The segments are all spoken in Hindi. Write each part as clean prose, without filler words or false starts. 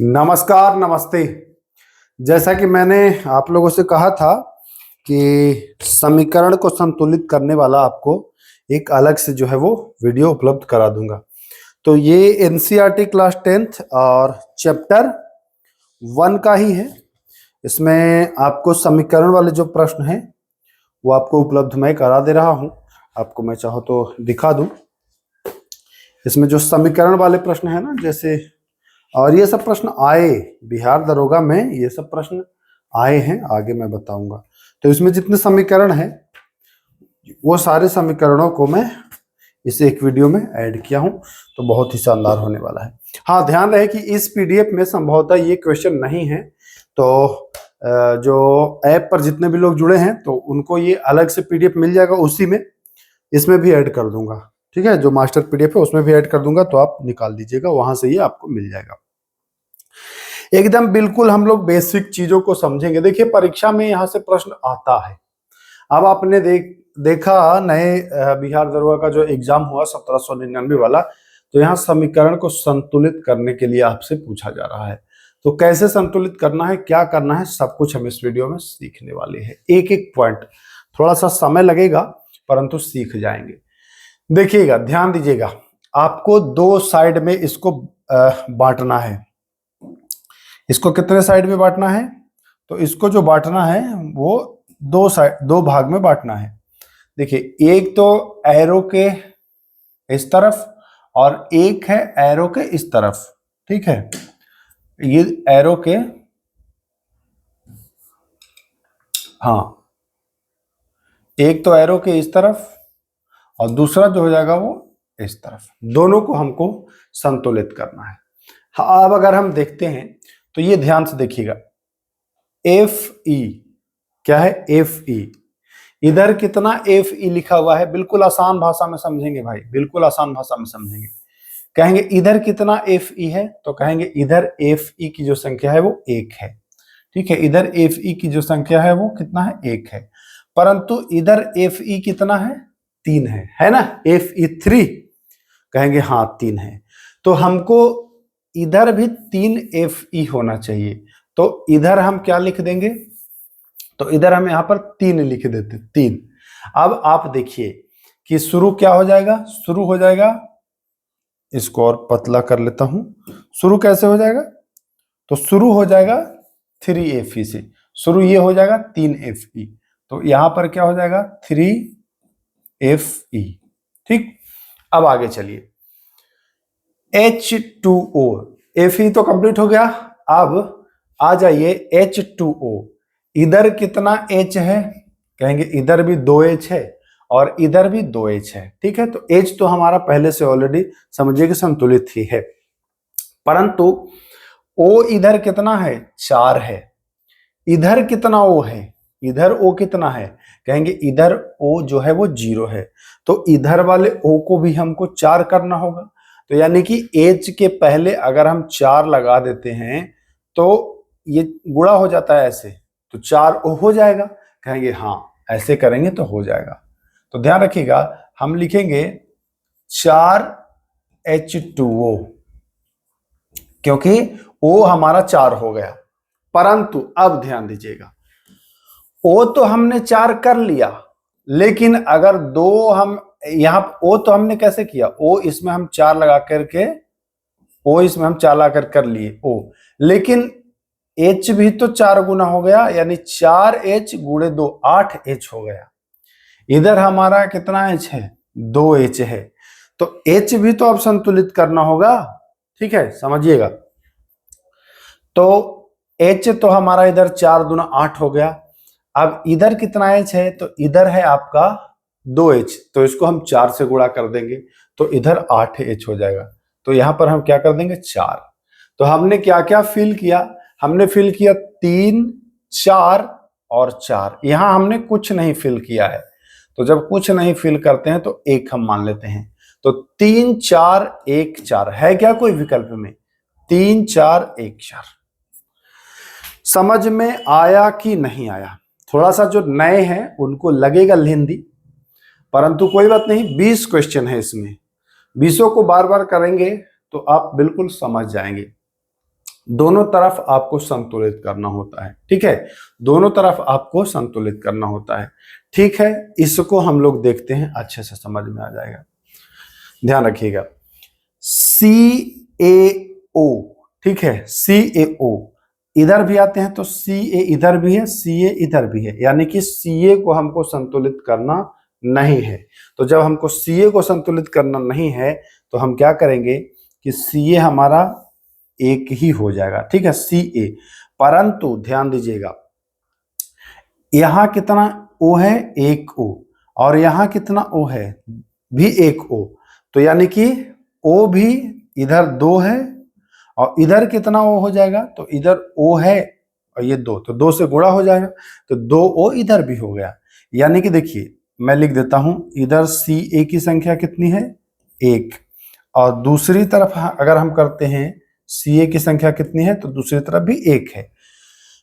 नमस्कार, नमस्ते। जैसा कि मैंने आप लोगों से कहा था कि समीकरण को संतुलित करने वाला आपको एक अलग से जो है वो वीडियो उपलब्ध करा दूंगा। तो ये एनसीईआरटी क्लास 10th और चैप्टर 1 का ही है। इसमें आपको समीकरण वाले जो प्रश्न हैं वो आपको उपलब्ध मैं करा दे रहा हूँ। आपको मैं चाहो तो दिखा दूँ। इसमें जो समीकरण वाले प्रश्न है ना, जैसे और ये सब प्रश्न आए बिहार दरोगा में, ये सब प्रश्न आए हैं, आगे मैं बताऊंगा। तो इसमें जितने समीकरण हैं वो सारे समीकरणों को मैं इस एक वीडियो में ऐड किया हूं, तो बहुत ही शानदार होने वाला है। हाँ, ध्यान रहे कि इस पीडीएफ में संभवतः ये क्वेश्चन नहीं है, तो जो ऐप पर जितने भी लोग जुड़े हैं तो उनको ये अलग से पीडीएफ मिल जाएगा, उसी में इसमें भी ऐड कर दूंगा। ठीक है, जो मास्टर पीडीएफ है उसमें भी ऐड कर दूंगा, तो आप निकाल दीजिएगा, वहां से ये आपको मिल जाएगा। एकदम बिल्कुल हम लोग बेसिक चीजों को समझेंगे। देखिए, परीक्षा में यहाँ से प्रश्न आता है। अब आपने देखा नए बिहार दरोगा का जो एग्जाम हुआ 1799 वाला, तो यहाँ समीकरण को संतुलित करने के लिए आपसे पूछा जा रहा है। तो कैसे संतुलित करना है, क्या करना है, सब कुछ हम इस वीडियो में सीखने वाले हैं। एक एक पॉइंट, थोड़ा सा समय लगेगा परंतु सीख जाएंगे। देखिएगा, ध्यान दीजिएगा, आपको दो साइड में इसको बांटना है। इसको कितने साइड में बांटना है? तो इसको जो बांटना है वो दो भाग में बांटना है। देखिए, एक तो एरो के इस तरफ और एक है एरो के इस तरफ। ठीक है, ये एरो के, हाँ, एक तो एरो के इस तरफ और दूसरा जो हो जाएगा वो इस तरफ। दोनों को हमको संतुलित करना है। हाँ, अब अगर हम देखते हैं तो ये ध्यान से देखिएगा, एफ ई क्या है? एफ ई, इधर कितना एफ ई लिखा हुआ है? बिल्कुल आसान भाषा में समझेंगे भाई, बिल्कुल आसान भाषा में समझेंगे। कहेंगे इधर कितना एफ ई है, तो कहेंगे इधर एफ ई की जो संख्या है वो 1 है। ठीक है, इधर एफ ई की जो संख्या है वो कितना है? 1 है। परंतु इधर एफ ई कितना है? 3 है ना? एफ ई 3, कहेंगे हाँ 3 है। तो हमको इधर भी 3 एफ ई होना चाहिए। तो इधर हम क्या लिख देंगे? तो इधर हम यहां पर 3 लिख देते, 3। अब आप देखिए कि शुरू क्या हो जाएगा? शुरू हो जाएगा, इसको और पतला कर लेता हूं। शुरू कैसे हो जाएगा? तो शुरू हो जाएगा 3 एफ ई से। शुरू ये हो जाएगा 3 एफ ई, तो यहां पर क्या हो जाएगा? 3 एफ ई। ठीक, अब आगे चलिए, H2O, एफ ई तो कंप्लीट हो गया। अब आ जाइए H2O, इधर कितना H है? कहेंगे इधर भी 2H है और इधर भी 2H है। ठीक है, तो H तो हमारा पहले से ऑलरेडी समझिए कि संतुलित ही है, परंतु O इधर कितना है? 4 है। इधर कितना O है? इधर O कितना है? कहेंगे इधर O जो है वो 0 है। तो इधर वाले O को भी हमको 4 करना होगा। तो यानी कि H के पहले अगर हम 4 लगा देते हैं तो ये गुणा हो जाता है ऐसे, तो 4 O हो जाएगा। कहेंगे हाँ, ऐसे करेंगे तो हो जाएगा। तो ध्यान रखिएगा, हम लिखेंगे 4H2O, क्योंकि O हमारा 4 हो गया। परंतु अब ध्यान दीजिएगा, O तो हमने 4 कर लिया, लेकिन अगर दो हम यहां O तो हमने कैसे किया? O इसमें हम 4 लगा करके, O इसमें हम 4 लगा कर लिए O, लेकिन H भी तो 4 गुना हो गया, यानी 4H गुणे 2 8H हो गया। इधर हमारा कितना H है? 2H है। तो H भी तो अब संतुलित करना होगा। ठीक है, समझिएगा। तो H तो हमारा इधर 4 दूना 8 हो गया। अब इधर कितना H है? तो इधर है आपका 2H, तो इसको हम 4 से गुणा कर देंगे, तो इधर 8H हो जाएगा। तो यहां पर हम क्या कर देंगे? 4। तो हमने क्या क्या फिल किया? हमने फिल किया 3, 4 और 4। यहां हमने कुछ नहीं फिल किया है। तो जब कुछ नहीं फिल करते हैं तो 1 हम मान लेते हैं। तो 3, 4, 1, 4 है क्या कोई विकल्प में? 3, 4, 1, 4। समझ में आया कि नहीं आया? थोड़ा सा जो नए हैं उनको लगेगा लेंदी, परंतु कोई बात नहीं, 20 क्वेश्चन है इसमें। 20 को बार बार करेंगे तो आप बिल्कुल समझ जाएंगे। दोनों तरफ आपको संतुलित करना होता है, ठीक है, दोनों तरफ आपको संतुलित करना होता है। ठीक है, इसको हम लोग देखते हैं, अच्छे से समझ में आ जाएगा, ध्यान रखिएगा। CaO, ठीक है, CaO इधर भी आते हैं तो Ca इधर भी है, Ca इधर भी है, यानी कि Ca को हमको संतुलित करना नहीं है। तो जब हमको Ca को संतुलित करना नहीं है तो हम क्या करेंगे कि Ca हमारा एक ही हो जाएगा, ठीक है, Ca। परंतु ध्यान दीजिएगा, यहां कितना O है, एक O, और यहां कितना O है, भी एक O। तो यानी कि O भी इधर 2 है और इधर कितना O हो जाएगा, तो इधर O है और ये 2, तो 2 से गुणा हो जाएगा, तो 2O इधर भी हो गया। यानी कि देखिए मैं लिख देता हूं, इधर Ca की संख्या कितनी है, 1, और दूसरी तरफ अगर हम करते हैं Ca की संख्या कितनी है, तो दूसरी तरफ भी 1 है।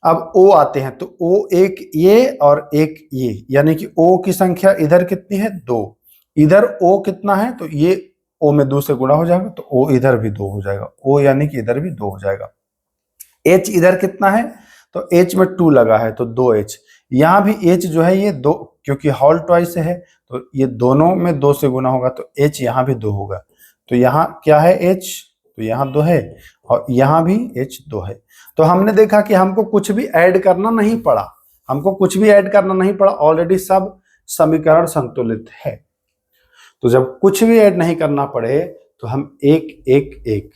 अब O आते हैं तो O एक ये और एक ये, यानी कि O की संख्या इधर कितनी है, 2, इधर O कितना है, तो ये O में 2 से गुणा हो जाएगा, तो O इधर भी 2 हो जाएगा, O यानी कि इधर भी 2 हो जाएगा। H इधर कितना है, तो H में 2 लगा है तो 2H, यहाँ भी H जो है ये 2, क्योंकि होल ट्वाइस है तो ये दोनों में 2 से गुना होगा तो H यहाँ भी 2 होगा। तो यहाँ क्या है H, तो यहाँ 2 है और यहाँ भी H 2 है। तो हमने देखा कि हमको कुछ भी ऐड करना नहीं पड़ा, हमको कुछ भी ऐड करना नहीं पड़ा, ऑलरेडी सब समीकरण संतुलित है। तो जब कुछ भी ऐड नहीं करना पड़े तो हम 1 1 1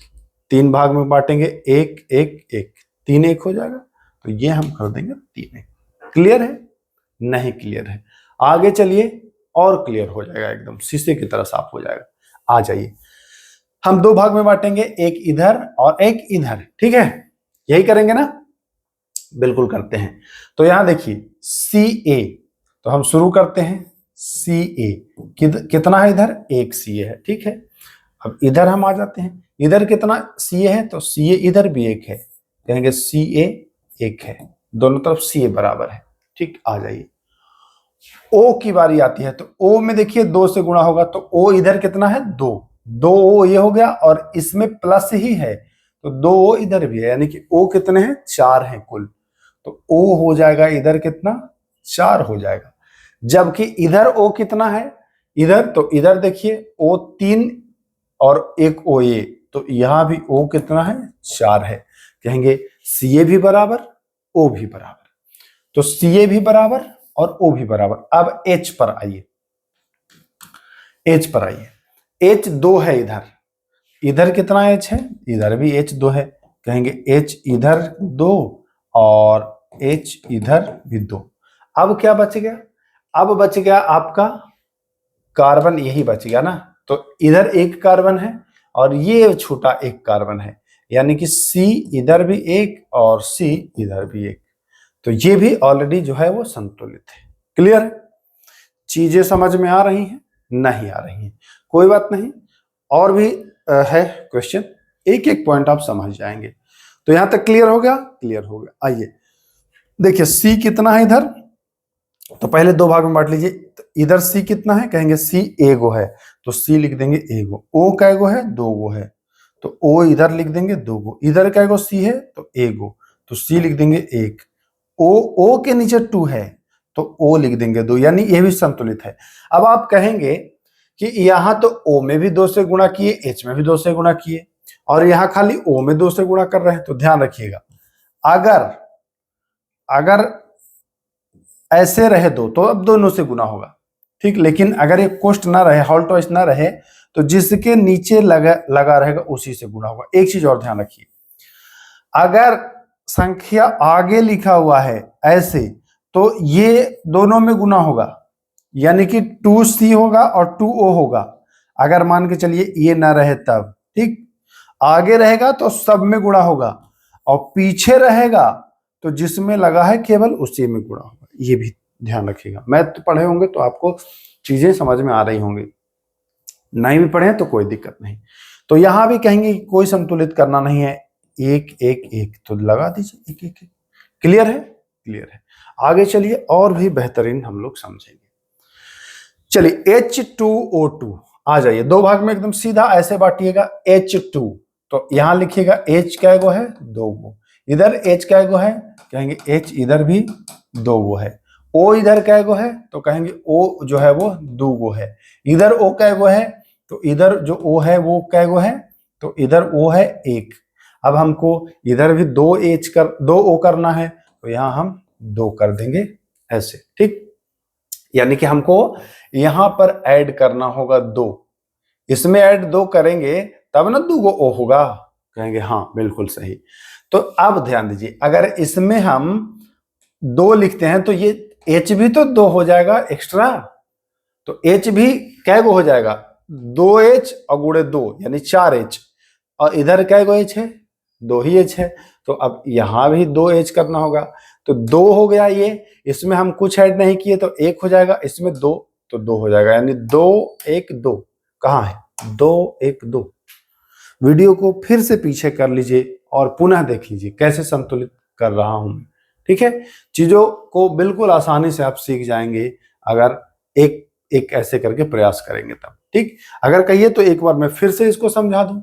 3 भाग में बांटेंगे, 1 1 1 3 1 हो जाएगा, तो ये हम कर देंगे 3 1। क्लियर है, नहीं क्लियर है, आगे चलिए और क्लियर हो जाएगा, एकदम शीशे की तरह साफ हो जाएगा। आ जाइए, हम 2 भाग में बांटेंगे, एक इधर और एक इधर, ठीक है, यही करेंगे ना, बिल्कुल करते हैं। तो यहां देखिए Ca, तो हम शुरू करते हैं, Ca कितना है इधर, 1 Ca है, ठीक है। अब इधर हम आ जाते हैं, इधर कितना Ca है, तो Ca इधर भी 1 है, कहेंगे Ca 1 है, दोनों तरफ Ca बराबर है, ठीक। आ जाइए, O की बारी आती है, तो O में देखिए 2 से गुणा होगा, तो O इधर कितना है, 2, 2O ये हो गया और इसमें प्लस ही है, तो 2O इधर भी है, यानी कि O कितने हैं, 4 हैं कुल, तो O हो जाएगा इधर कितना, 4 हो जाएगा। जबकि इधर O कितना है, इधर, तो इधर देखिए O 3 और एक O ये, तो यहां भी O कितना है, 4 है, कहेंगे Ca भी बराबर O भी बराबर, तो Ca भी बराबर और O भी बराबर। अब H पर आइए, H पर आइए, H 2 है इधर, इधर कितना H है, इधर भी H 2 है, कहेंगे H इधर 2 और H इधर भी 2। अब क्या बच गया, अब बच गया आपका कार्बन, यही बच गया ना, तो इधर एक कार्बन है और ये छोटा एक कार्बन है, यानी कि C इधर भी 1 और C इधर भी 1, तो ये भी ऑलरेडी जो है वो संतुलित है। क्लियर है, चीजें समझ में आ रही हैं, नहीं आ रही हैं, कोई बात नहीं, और भी है क्वेश्चन, एक एक पॉइंट आप समझ जाएंगे। तो यहां तक क्लियर हो गया, क्लियर हो गया। आइए देखिए C कितना है इधर, तो पहले 2 भाग में बांट लीजिए, तो इधर C कितना है, कहेंगे C एगो है, तो C लिख देंगे एगो, O का एगो है, 2 गो है, तो O इधर लिख देंगे 2 गो, इधर का एगो C है तो एगो, तो C लिख देंगे 1, O के नीचे 2 है तो O लिख देंगे 2, यानी ये भी संतुलित है। अब आप कहेंगे कि यहां तो O में भी 2 से गुणा किए, H में भी 2 से गुणा किए, और यहां खाली O में 2 से गुणा कर रहे हैं, तो ध्यान रखिएगा, अगर ऐसे रहे दो तो अब दोनों से गुना होगा, ठीक। लेकिन अगर ये कोष्ट ना रहे, होल ट्वाइस ना रहे, तो जिसके नीचे लगा रहेगा उसी से गुना होगा। एक चीज और ध्यान रखिए, अगर संख्या आगे लिखा हुआ है ऐसे, तो ये दोनों में गुना होगा, यानी कि 2C होगा और 2O होगा। अगर मान के चलिए ये ना रहे तब, ठीक, आगे रहेगा तो सब में गुणा होगा, और पीछे रहेगा तो जिसमें लगा है केवल उसी में गुणा होगा, ये भी ध्यान रखिएगा। मैथ तो पढ़े होंगे तो आपको चीजें समझ में आ रही होंगी, नहीं भी पढ़े तो कोई दिक्कत नहीं। तो यहां भी कहेंगे कोई संतुलित करना नहीं है, 1 1 1, तो लगा दीजिए 1 1 1। क्लियर है, क्लियर है। आगे चलिए और भी बेहतरीन हम लोग समझेंगे। चलिए H2O2 आ जाइए, 2 भाग में एकदम सीधा ऐसे बांटिएगा, H2, तो यहां लिखिएगा H क्या गो है, 2 गो। इधर H क्या गो है, कहेंगे H इधर भी 2 गो है। O इधर क्या गो है, तो कहेंगे O जो है वो 2 गो है। इधर O क्या गो है, तो इधर जो O है वो क्या गो है, तो इधर O है 1। अब हमको इधर भी 2 O करना है, तो यहां हम 2 कर देंगे ऐसे, ठीक। यानी कि हमको यहां पर ऐड करना होगा 2, इसमें ऐड 2 करेंगे तब ना 2 गो O होगा, कहेंगे हाँ बिल्कुल सही। तो अब ध्यान दीजिए, अगर इसमें हम 2 लिखते हैं तो ये H भी तो 2 हो जाएगा एक्स्ट्रा, तो H भी क्या गो हो जाएगा, 2H और गुणे 2 यानी 4H, और इधर क्या गो H है, 2 ही H है। तो अब यहां भी 2H करना होगा, तो 2 हो गया ये, इसमें हम कुछ ऐड नहीं किए तो 1 हो जाएगा, इसमें 2 तो 2 हो जाएगा, यानी 2 1 2 कहां है, 2 1 2। वीडियो को फिर से पीछे कर लीजिए और पुनः देख लीजिए कैसे संतुलित कर रहा हूं मैं, ठीक है। चीजों को बिल्कुल आसानी से आप सीख जाएंगे अगर एक एक ऐसे करके प्रयास करेंगे तब, ठीक। अगर कहिए तो एक बार मैं फिर से इसको समझा दूं,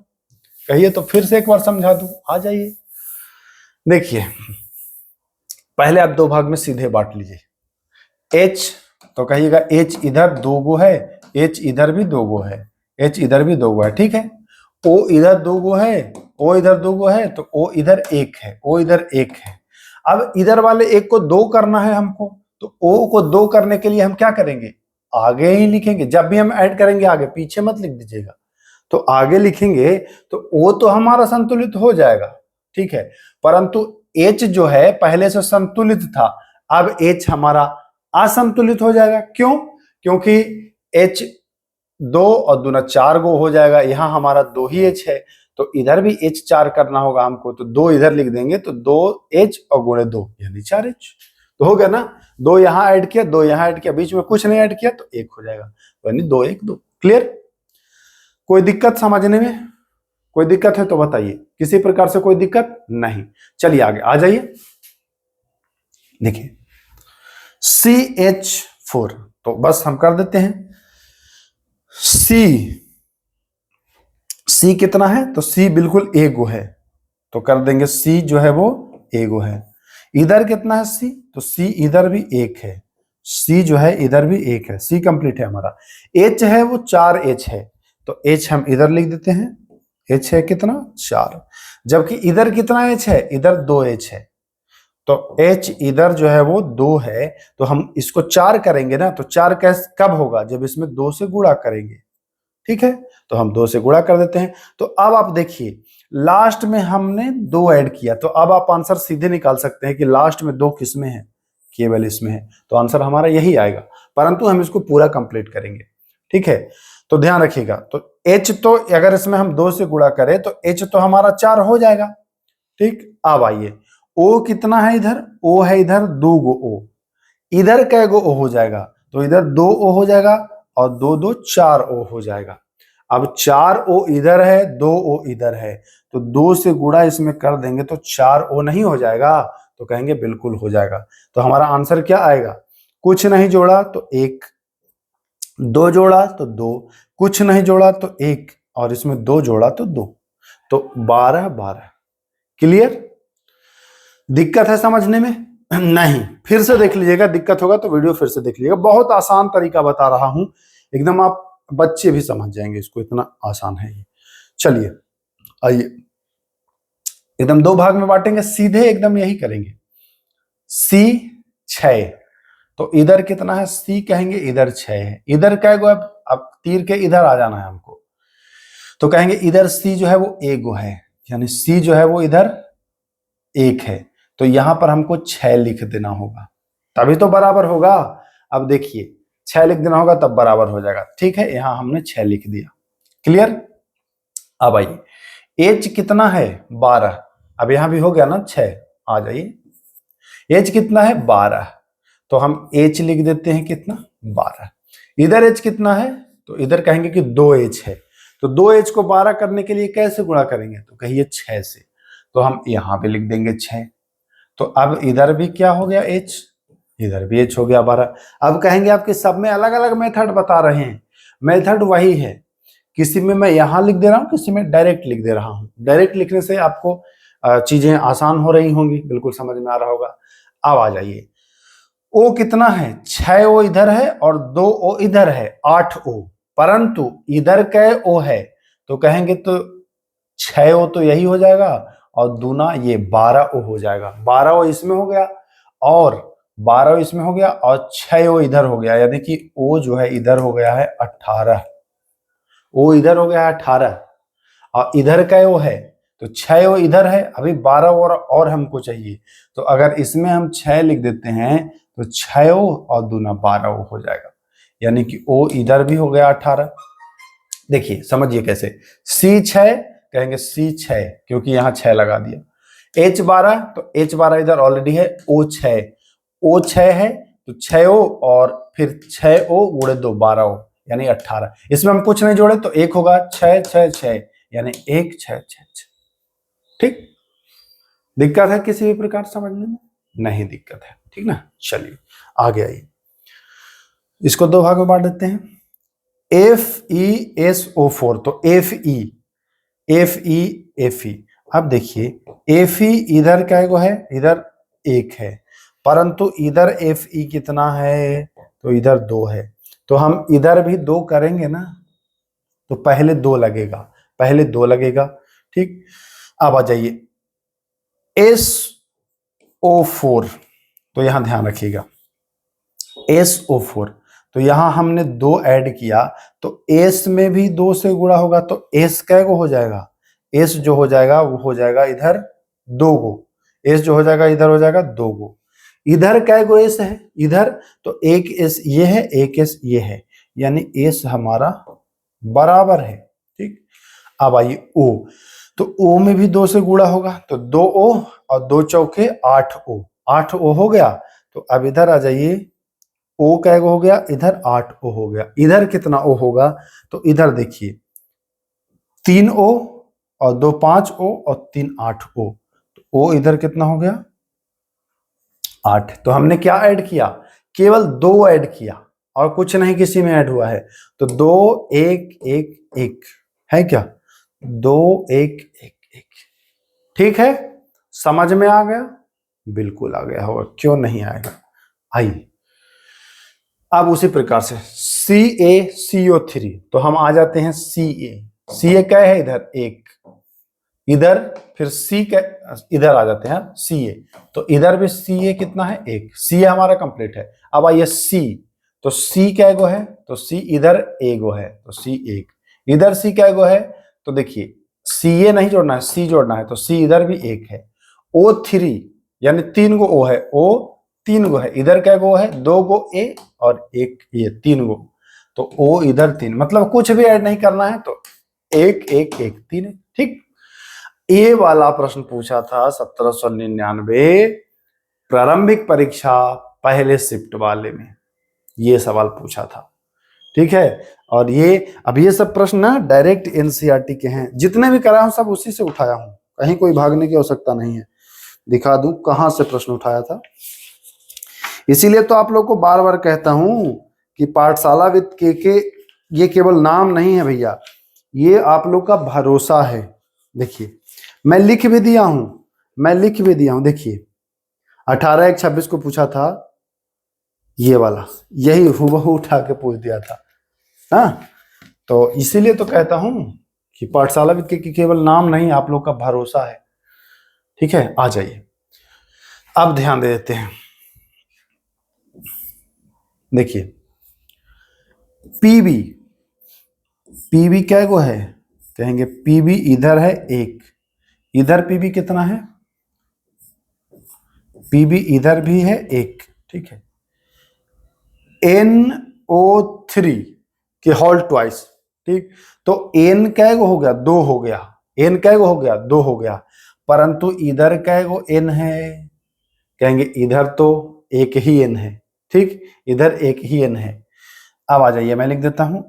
कहिए तो फिर से एक बार समझा दूं, आ जाइए। देखिए पहले आप 2 भाग में सीधे बांट लीजिए। H तो कहिएगा H इधर 2 गो है, H इधर भी 2 गो है, H इधर भी 2 गो है, ठीक है। O इधर 2 गो है, O इधर 2 गो है, तो O इधर 1 है, O इधर 1 है। अब इधर वाले एक को 2 करना है हमको, तो O को 2 करने के लिए हम क्या करेंगे, आगे ही लिखेंगे। जब भी हम ऐड करेंगे आगे, पीछे मत लिख दीजिएगा, तो आगे लिखेंगे तो O तो हमारा संतुलित हो जाएगा, ठीक है। परंतु H जो है पहले से संतुलित था, अब H हमारा असंतुलित हो जाएगा। क्यों, क्योंकि H 2 और 2 4 गो हो जाएगा, यहां हमारा 2 ही H है, तो इधर भी H 4 करना होगा हमको, तो 2 इधर लिख देंगे, तो 2H और गुणे 2 यानी 4H, तो हो गया ना। 2 यहां ऐड किया, 2 यहां ऐड किया, बीच में कुछ नहीं ऐड किया तो 1 हो जाएगा, यानी 2 1 2। क्लियर, कोई दिक्कत समझने में, कोई दिक्कत है तो बताइए, किसी प्रकार से कोई दिक्कत नहीं। चलिए आगे आ जाइए। देखिए CH4 तो बस हम कर देते हैं। C कितना है, तो C बिल्कुल A गो है, तो कर देंगे C जो है वो A गो है। इधर कितना है C, तो C इधर भी 1 है, C जो है इधर भी 1 है, C कंप्लीट है हमारा। H है वो 4H है, तो H हम इधर लिख देते हैं, H है कितना 4, जबकि इधर कितना H है, इधर 2H है, तो H इधर जो है वो 2 है, तो हम इसको 4 करेंगे ना, तो 4 कैसे कब होगा, जब इसमें 2 से गुणा करेंगे, ठीक है। तो हम 2 से गुणा कर देते हैं। तो अब आप देखिए लास्ट में हमने 2 ऐड किया, तो अब आप आंसर सीधे निकाल सकते हैं कि लास्ट में 2 किसमें है, केवल इसमें है, तो आंसर हमारा यही आएगा, परंतु हम इसको पूरा कंप्लीट करेंगे, ठीक है। तो ध्यान रखिएगा, तो H तो अगर इसमें हम 2 से गुणा करें तो H तो हमारा 4 हो जाएगा, ठीक। अब आइए O कितना है, इधर O है इधर 2 गो O, इधर कै गो O हो जाएगा, तो इधर 2 O हो जाएगा, और 2 2 4 O हो जाएगा। अब 4 O इधर है, 2 O इधर है, तो 2 से गुणा इसमें कर देंगे तो 4 O नहीं हो जाएगा, तो कहेंगे बिल्कुल हो जाएगा। तो हमारा आंसर क्या आएगा, कुछ नहीं जोड़ा तो 1, 2 जोड़ा तो 2, कुछ नहीं जोड़ा तो 1, और इसमें 2 जोड़ा तो 2, तो 12 12। क्लियर, दिक्कत है समझने में नहीं, फिर से देख लीजिएगा, दिक्कत होगा तो वीडियो फिर से देख लीजिएगा, बहुत आसान तरीका बता रहा हूं, एकदम आप बच्चे भी समझ जाएंगे इसको, इतना आसान है ये। चलिए आइए एकदम 2 भाग में बांटेंगे, सीधे एकदम यही करेंगे। C 6, तो इधर कितना है C कहेंगे इधर 6 है, इधर क्या गो, अब तीर के इधर आ जाना है हमको, तो कहेंगे इधर C जो है वो 1 गो है, यानी C जो है वो इधर 1 है, तो यहां पर हमको 6 लिख देना होगा, तभी तो बराबर होगा। अब देखिए 6 लिख देना होगा तब बराबर हो जाएगा, ठीक है। यहां हमने 6 लिख दिया। क्लियर, अब आइए H कितना है 12, अब यहां भी हो गया ना 6, आ जाइए H कितना है 12, तो हम H लिख देते हैं कितना 12। इधर H कितना है, तो इधर कहेंगे कि 2H है, तो 2H को 12 करने के लिए कैसे गुणा करेंगे, तो कहिए 6 से, तो हम यहां पे लिख देंगे 6। तो अब इधर भी क्या हो गया H, इधर भी H हो गया 12। अब कहेंगे आपके सब में अलग अलग मेथड बता रहे हैं, मेथड वही है किसी में मैं यहां लिख दे रहा हूं, किसी में डायरेक्ट लिख दे रहा हूं। डायरेक्ट लिखने से आपको चीजें आसान हो रही होंगी, बिल्कुल समझ में आ रहा होगा। अब आ जाइए, ओ कितना है, 6 ओ इधर है और 2 ओ इधर है, 8 ओ। परंतु इधर कै ओ है, तो कहेंगे तो 6 ओ तो यही हो जाएगा और दूना ये 12 ओ हो जाएगा। 12 ओ इसमें हो गया और 12 ओ इसमें हो गया और 6 ओ इधर हो गया, यानी कि ओ जो है इधर हो गया है 18। ओ इधर हो गया है 18 और इधर का ओ है तो 6 ओ इधर है, अभी 12 और हमको चाहिए। तो अगर इसमें हम 6 लिख देते हैं तो 6 ओ और दूना 12 ओ हो जाएगा, यानी कि ओ इधर भी हो गया 18। देखिए समझिए कैसे, C6 कहेंगे C6 क्योंकि यहां 6 लगा दिया। H12 तो H12 इधर ऑलरेडी है, O6 O6 है तो 6 ओ और फिर 6 ओ गुणे 2 12 ओ यानी 18। इसमें हम कुछ नहीं जोड़े तो 1 होगा, 6 6 6 यानी 1 6 6 6। ठीक, दिक्कत है किसी भी प्रकार समझने में? नहीं दिक्कत है, ठीक ना। चलिए आगे आइए, इसको दो भाग में बांट देते हैं। FeSO4 तो Fe। अब देखिए Fe इधर क्या है, इधर 1 है, परंतु इधर Fe कितना है, तो इधर 2 है। तो हम इधर भी 2 करेंगे ना, तो पहले 2 लगेगा, पहले 2 लगेगा। ठीक, अब आ जाइए SO4, तो यहां ध्यान रखिएगा SO4, तो यहां हमने 2 ऐड किया तो S में भी 2 से गुणा होगा, तो S कै गो हो जाएगा, S जो हो जाएगा वो हो जाएगा इधर 2 गो, S जो हो जाएगा इधर हो जाएगा 2 गो। इधर कै गो S है, इधर तो एक S ये है, एक S ये है, यानी S हमारा बराबर है। ठीक, अब आइए O, तो O में भी 2 से गुणा होगा, तो 2 O और 2 चौके 8 O, 8 O हो गया। तो अब इधर आ जाइए, O कै गो हो गया, इधर 8 O हो गया। इधर कितना O होगा, तो इधर देखिए 3 O और 2 5 O और 3 8 O, तो O इधर कितना हो गया 8। तो हमने क्या ऐड किया, केवल 2 ऐड किया और कुछ नहीं किसी में ऐड हुआ है, तो 2 1 1 1 है क्या, 2 1 1 1। ठीक है, समझ में आ गया? बिल्कुल आ गया होगा, क्यों नहीं आएगा। आइए अब उसी प्रकार से CaCO3, तो हम आ जाते हैं Ca क्या है, इधर 1, इधर फिर C का इधर आ जाते हैं Ca, तो इधर भी Ca कितना है 1, Ca हमारा कंप्लीट है। अब आइए C, तो C क्या गो है, तो C इधर एगो है, तो C 1, इधर C क्या गो है, तो देखिए Ca नहीं जोड़ना है, C जोड़ना है, तो C इधर भी 1 है। O3 यानी 3 गो O है, O 3 गो है, इधर क्या गो है 2 गो A और 1 ये 3 गो, तो O इधर 3, मतलब कुछ भी ऐड नहीं करना है, तो 1 1 1 3 है। ठीक, ये वाला प्रश्न पूछा था 1799 प्रारंभिक परीक्षा पहले शिफ्ट वाले में, ये सवाल पूछा था। ठीक है, और ये अब ये सब प्रश्न ना डायरेक्ट एनसीईआरटी के हैं, जितने भी कराया हूं सब उसी से उठाया हूं, कहीं कोई भागने की आवश्यकता नहीं है। दिखा दूं कहां से प्रश्न उठाया था, इसीलिए तो आप लोग को बार बार कहता हूं कि पाठशाला विद के ये केवल नाम नहीं है भैया, ये आप लोग का भरोसा है। देखिए मैं लिख भी दिया हूं, देखिए 18/1/26 को पूछा था, ये वाला यही हुबहू उठा के पूछ दिया था। हाँ, तो इसीलिए तो कहता हूं कि पाठशाला विद के केवल नाम नहीं, आप लोग का भरोसा है। ठीक है, आ जाइए अब ध्यान दे देते हैं। देखिए पीबी क्या गो है, कहेंगे पीबी इधर है 1, इधर पीबी कितना है, पीबी इधर भी है 1। ठीक है, NO3 के होल ट्वाइस। ठीक, तो N कै गो हो गया 2 हो गया, N कै गो हो गया 2 हो गया, परंतु इधर कै गो N है, कहेंगे इधर तो एक ही N है। ठीक, इधर एक ही N है। अब आ जाइए मैं लिख देता हूं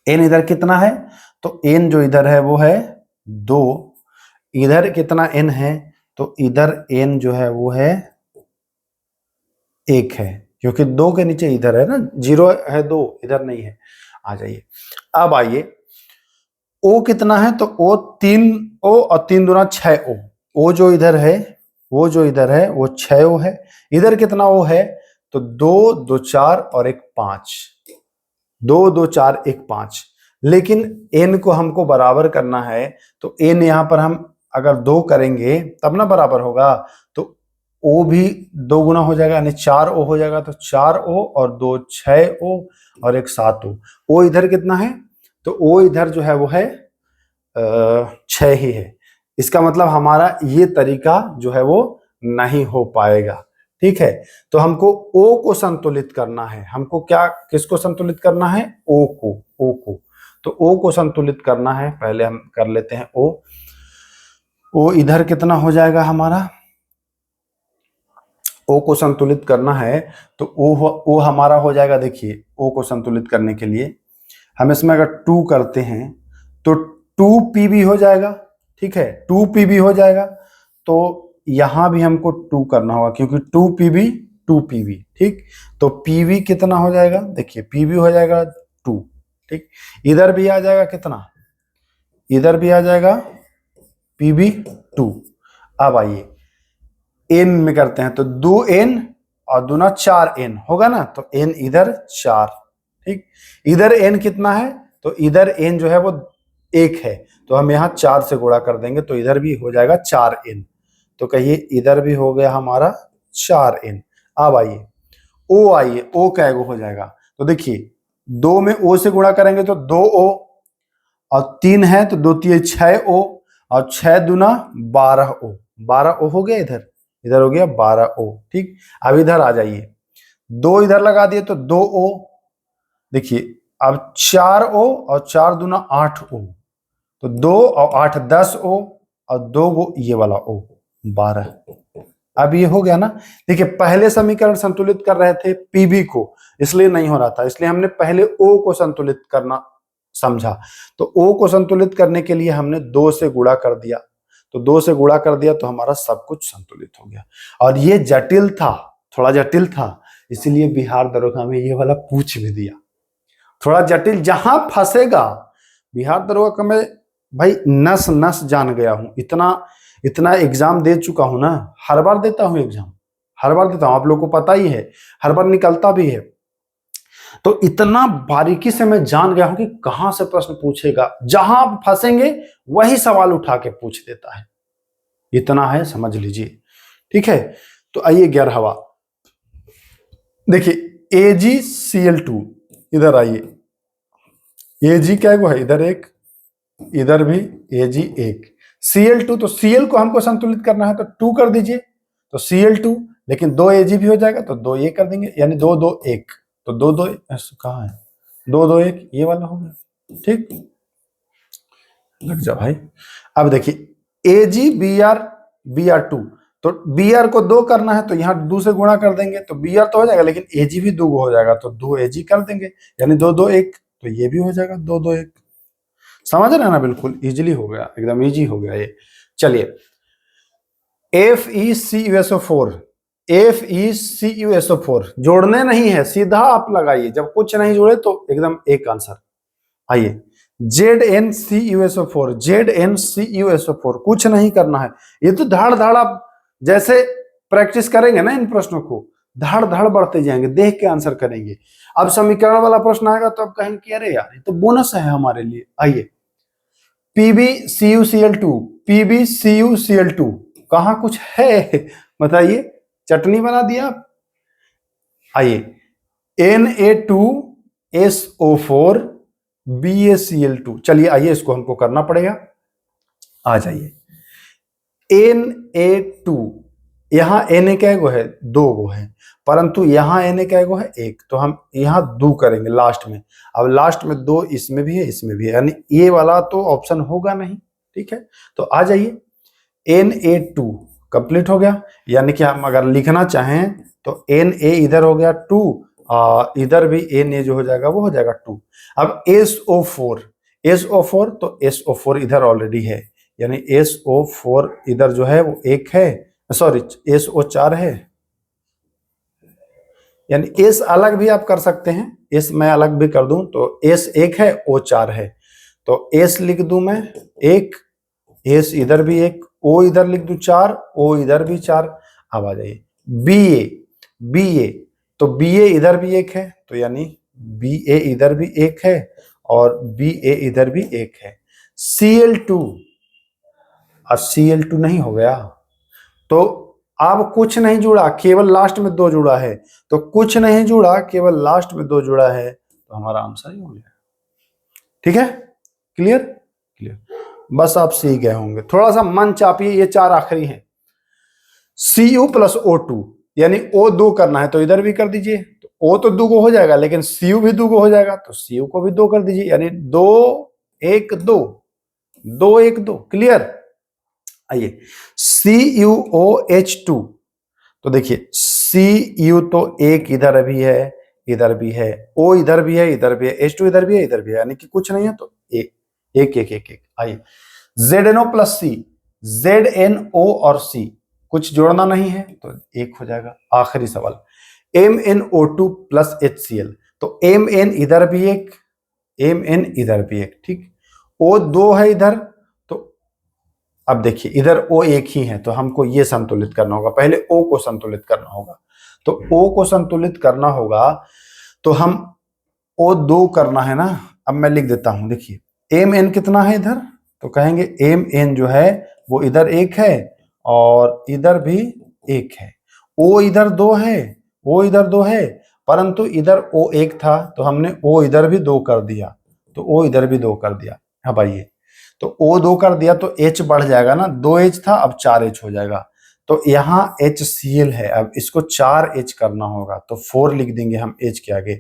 N इधर कितना है, तो N जो इधर है वो है 2, इधर कितना N है, तो इधर N जो है वो है 1 है, क्योंकि 2 के नीचे इधर है ना, 0 है 2 इधर नहीं है। आ जाइए। अब आइए, ओ कितना है, तो ओ 3O और 3 दूना 6O। ओ जो इधर है, वो जो इधर है वो 6O है। इधर कितना ओ है, तो 2 2 4 और 1 5, 2 2 4 1 5। लेकिन n को हमको बराबर करना है, तो n यहां पर हम अगर 2 करेंगे तब ना बराबर होगा, तो ओ भी 2 गुना हो जाएगा, यानी 4O हो जाएगा। तो 4O और 2 6O और 1 7O। ओ इधर कितना है, तो ओ इधर जो है वो है 6 ही है। इसका मतलब हमारा ये तरीका जो है वो नहीं हो पाएगा। ठीक है, तो हमको ओ को संतुलित करना है। हमको क्या, किसको संतुलित करना है, ओ को। ओ को, तो ओ को संतुलित करना है। पहले हम कर लेते हैं ओ। ओ इधर कितना हो जाएगा हमारा, ओ को संतुलित करना है तो ओ हमारा हो जाएगा। देखिए, ओ को संतुलित करने के लिए हम इसमें अगर 2 करते हैं तो 2PB हो जाएगा। ठीक है, 2PB हो जाएगा। तो यहां भी हमको 2 करना होगा, क्योंकि 2PB 2PB। ठीक, तो PB कितना हो जाएगा, देखिए PB हो जाएगा 2। ठीक, इधर भी आ जाएगा कितना, इधर भी आ जाएगा PB 2। अब आइए n में करते हैं, तो 2n और दूना 4n होगा ना, तो n इधर 4। ठीक, इधर n कितना है, तो इधर n जो है वो 1 है, तो हम यहाँ 4 से गुणा कर देंगे, तो इधर भी हो जाएगा 4n। तो कहिए इधर भी हो गया हमारा 4n। अब आइए o, आइए o क्या हो जाएगा, तो देखिए 2 में o से गुणा करेंगे तो 2O, और 3 है तो 2 3 6O, और 6 दूना 12O। 12O हो गया, इधर इधर हो गया 12O। ठीक, अब इधर आ जाइए, 2 इधर लगा दिए तो 2O। देखिए अब 4O और 4 दूना 8O, तो 2 और 8 10O, और 2 गो ये वाला O 12। अब ये हो गया ना। देखिए पहले समीकरण संतुलित कर रहे थे PB को, इसलिए नहीं हो रहा था, इसलिए हमने पहले O को संतुलित करना समझा। तो O को संतुलित करने के लिए हमने 2 से गुणा कर दिया, तो 2 से गुणा कर दिया तो हमारा सब कुछ संतुलित हो गया। और ये जटिल था, थोड़ा जटिल था, इसीलिए बिहार दरोगा में ये वाला पूछ भी दिया। थोड़ा जटिल, जहां फंसेगा बिहार दरोगा का मैं भाई नस नस जान गया हूं। इतना एग्जाम दे चुका हूं ना, हर बार देता हूं एग्जाम, हर बार देता हूं, आप लोग को पता ही है, हर बार निकलता भी है। तो इतना बारीकी से मैं जान गया हूं कि कहां से प्रश्न पूछेगा, जहां आप फंसेंगे वही सवाल उठा के पूछ देता है। इतना है, समझ लीजिए। ठीक है, तो आइए 11वां, देखिए AgCl2। इधर आइए, Ag क्या है, इधर एक, इधर भी Ag एक, Cl2, तो Cl को हमको संतुलित करना है तो 2 कर दीजिए, तो Cl2। लेकिन 2 Ag भी हो जाएगा तो 2 ये कर देंगे, यानी 2 2 1, तो 2 2 कहाँ है, 2 2 1 ये वाला हो गया। ठीक, लग जा भाई। अब देखिए AgBr2, तो Br को 2 करना है तो यहाँ 2 से गुणा कर देंगे, तो Br तो हो जाएगा, लेकिन Ag भी 2 हो जाएगा, तो 2 Ag कर देंगे, यानी 2 2 1, तो ये भी हो जाएगा 2 2 1। समझ रहे हैं ना, बिल्कुल इजीली हो गया, एकदम इजी हो गया ये। चलिए FeCuSO4, FeCuSO4 जोड़ने नहीं है, सीधा आप लगाइए, जब कुछ नहीं जोड़े तो एकदम एक आंसर। आइए ZnCuSO4, ZnCuSO4, कुछ नहीं करना है, ये तो धाड़ धाड़ आप जैसे प्रैक्टिस करेंगे ना इन प्रश्नों को, धाड़ धाड़ बढ़ते जाएंगे, देख के आंसर करेंगे। अब समीकरण वाला प्रश्न आएगा तो आप कहेंगे कि अरे यार ये तो बोनस है हमारे लिए। आइए PbCuCl2, PbCuCl2 कहाँ कुछ है बताइए, चटनी बना दिया। आइए Na2SO4 BaCl2, चलिए आइए इसको हमको करना पड़ेगा। आ जाइए Na2, यहां Na क्या गो है, 2 गो है, परंतु यहां Na क्या गो है, 1, तो हम यहां 2 करेंगे लास्ट में। अब लास्ट में 2 इसमें भी है, इसमें भी है, यानी ये वाला तो ऑप्शन होगा नहीं। ठीक है, तो आ जाइए Na2 कंप्लीट हो गया, यानी कि हम अगर लिखना चाहें तो Na इधर हो गया 2, इधर भी Na जो हो जाएगा वो हो जाएगा 2। अब SO4, तो SO4 इधर ऑलरेडी है, यानी SO4 इधर जो है वो 1 है, सॉरी SO4 है, यानी S अलग भी आप कर सकते हैं, एस मैं अलग भी कर दूं तो एस 1 है, ओ 4 है, तो एस लिख दूं मैं 1, एस इधर भी 1, ओ इधर लिख दूं 4, ओ इधर भी 4। अब आ जाइए बी ए, बी ए, तो बी ए इधर भी 1 है, तो यानी बी ए इधर भी 1 है और बी ए इधर भी 1 है। Cl2, अब Cl2 नहीं हो गया तो अब कुछ नहीं जुड़ा, केवल लास्ट में 2 जुड़ा है, तो कुछ नहीं जुड़ा, केवल लास्ट में 2 जुड़ा है, तो हमारा आंसर ही हो गया। ठीक है, क्लियर क्लियर, बस आप सीख गए होंगे। थोड़ा सा मन चापिए, ये 4 आखिरी हैं। Cu प्लस O2, यानी O 2 करना है तो इधर भी कर दीजिए, तो O तो 2 हो जाएगा, लेकिन Cu भी 2 हो जाएगा, तो Cu को भी 2 कर दीजिए, यानी 2 1 2, 2 1 2, क्लियर। आइए CuOH2, तो देखिए Cu तो 1 इधर भी है, इधर भी है, O इधर भी है, इधर भी है, H2 इधर भी है, इधर भी है, यानी कि कुछ नहीं है, तो 1 1 1 1 1। आइए ZNO प्लस C, ZNO और C कुछ जोड़ना नहीं है तो 1 हो जाएगा। आखिरी सवाल MnO2 प्लस HCl, तो Mn इधर भी 1, Mn इधर भी 1, ठीक। O 2 है इधर, तो अब देखिए इधर O 1 ही है, तो हमको ये संतुलित करना होगा, पहले O को संतुलित करना होगा, तो O को संतुलित करना होगा तो हम O 2 करना है ना। अब मैं लिख देता हूं, देखिए Mn कितना है इधर, तो कहेंगे Mn जो है वो इधर 1 है और इधर भी 1 है। O इधर 2 है, O इधर 2 है, परंतु इधर O 1 था तो हमने O इधर भी 2 कर दिया, तो O इधर भी 2 कर दिया। अब आइए, तो O 2 कर दिया तो H बढ़ जाएगा ना, 2H था अब 4H हो जाएगा, तो यहाँ HCl है, अब इसको 4H करना होगा, तो 4 लिख देंगे हम H के आगे,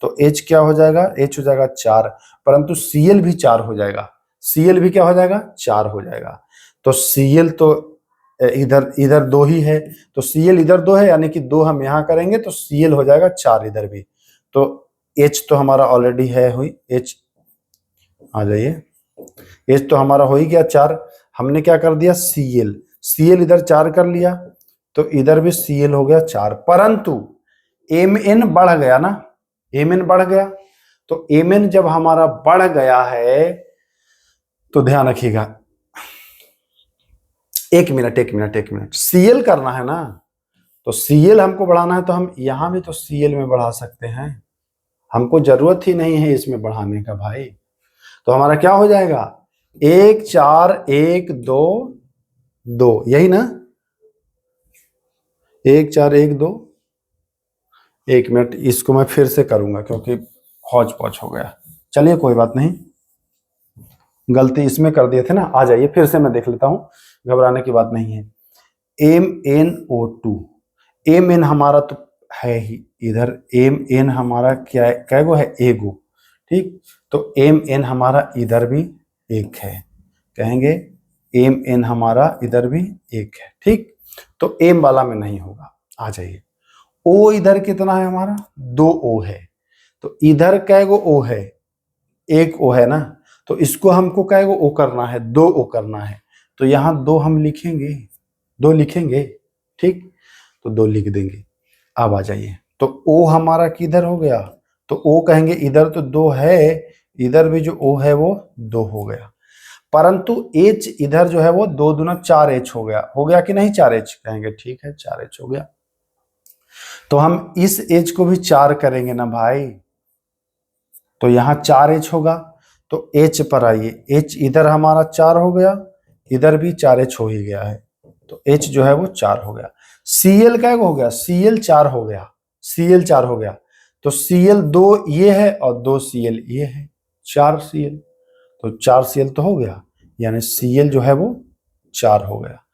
तो H क्या हो जाएगा, H हो जाएगा 4, परंतु Cl भी 4 हो जाएगा, Cl भी क्या हो जाएगा, 4 हो जाएगा, तो Cl तो इधर इधर 2 ही है, तो Cl इधर 2 है, यानी कि 2 हम यहाँ करेंगे तो Cl हो जाएगा 4 इधर भी, तो H तो हमारा ऑलरेडी है हुई, H आ जाइए, H तो हमारा हो ही गया 4, हमने क्या कर दिया Cl, Cl इधर 4 कर लिया, तो इधर भी Cl हो गया 4, परंतु Mn बढ़ गया ना, Mn बढ़ गया, तो Mn जब हमारा बढ़ गया है तो ध्यान रखिएगा, एक मिनट, Cl करना है ना, तो Cl हमको बढ़ाना है, तो हम यहां भी तो Cl में बढ़ा सकते हैं, हमको जरूरत ही नहीं है इसमें बढ़ाने का भाई, तो हमारा क्या हो जाएगा 1 4 1 2 2, यही ना, 1 4 1 2, एक मिनट इसको मैं फिर से करूंगा क्योंकि हौच पौच हो गया, चलिए कोई बात नहीं, गलती इसमें कर दिए थे ना। आ जाइए फिर से मैं देख लेता हूं, घबराने की बात नहीं है। MnO2, Mn हमारा तो है ही इधर, Mn हमारा क्या है, कै गो है, एगो, ठीक, तो Mn हमारा इधर भी 1 है, कहेंगे Mn हमारा इधर भी 1 है, ठीक, तो M वाला में नहीं होगा। आ जाइए O इधर कितना है हमारा, 2 O है, तो इधर कै गो O है, 1 O है ना, तो इसको हमको कै गो O करना है, 2 O करना है, तो यहाँ 2 हम लिखेंगे, 2 लिखेंगे, ठीक, तो 2 लिख देंगे। अब आ जाइए, तो O हमारा किधर हो गया, तो O कहेंगे इधर तो 2 है, इधर भी जो O है वो 2 हो गया, परंतु H इधर जो है वो 2 दूना 4H हो गया कि नहीं, 4H कहेंगे, ठीक है 4H हो गया, तो हम इस H को भी 4 करेंगे ना भाई, तो यहाँ 4H होगा, तो H पर आइए, H इधर हमारा 4 हो गया, इधर भी 4H हो ही गया है, तो H जो है वो 4 हो गया। Cl क्या हो गया, Cl 4 हो गया, Cl 4 हो गया, तो Cl 2 ये है और 2 Cl ये है, 4 Cl, तो 4 Cl तो हो गया, यानी Cl जो है वो 4 हो गया।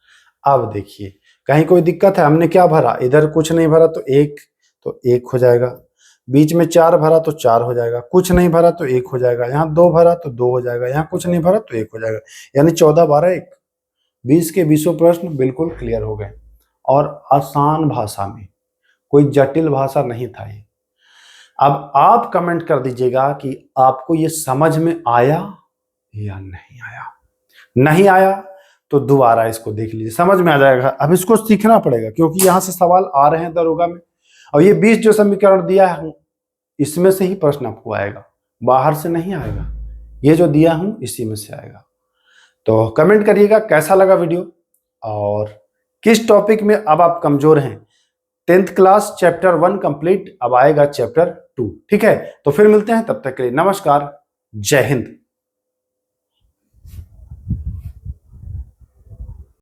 अब देखिए कहीं कोई दिक्कत है, हमने क्या भरा, इधर कुछ नहीं भरा तो 1, तो 1 हो जाएगा, बीच में 4 भरा तो 4 हो जाएगा, कुछ नहीं भरा तो 1 हो जाएगा, यहाँ 2 भरा तो 2 हो जाएगा, यहाँ कुछ नहीं भरा तो 1 हो जाएगा, यानी 14 12 1, 20 के 20 प्रश्न बिल्कुल क्लियर हो गए, और आसान भाषा में, कोई जटिल भाषा नहीं था ये। अब आप कमेंट कर दीजिएगा कि आपको ये समझ में आया या नहीं आया, नहीं आया तो दोबारा इसको देख लीजिए, समझ में आ जाएगा। अब इसको सीखना पड़ेगा क्योंकि यहाँ से सवाल आ रहे हैं दरोगा में, और ये 20 जो समीकरण दिया है इसमें से ही प्रश्न आपको आएगा, बाहर से नहीं आएगा। ये जो दिया हूं इसी में से आएगा। तो कमेंट करिएगा कैसा लगा वीडियो और किस टॉपिक में अब आप कमजोर हैं। 10th क्लास चैप्टर 1 कंप्लीट, अब आएगा चैप्टर 2। ठीक है, तो फिर मिलते हैं, तब तक के लिए नमस्कार, जय हिंद।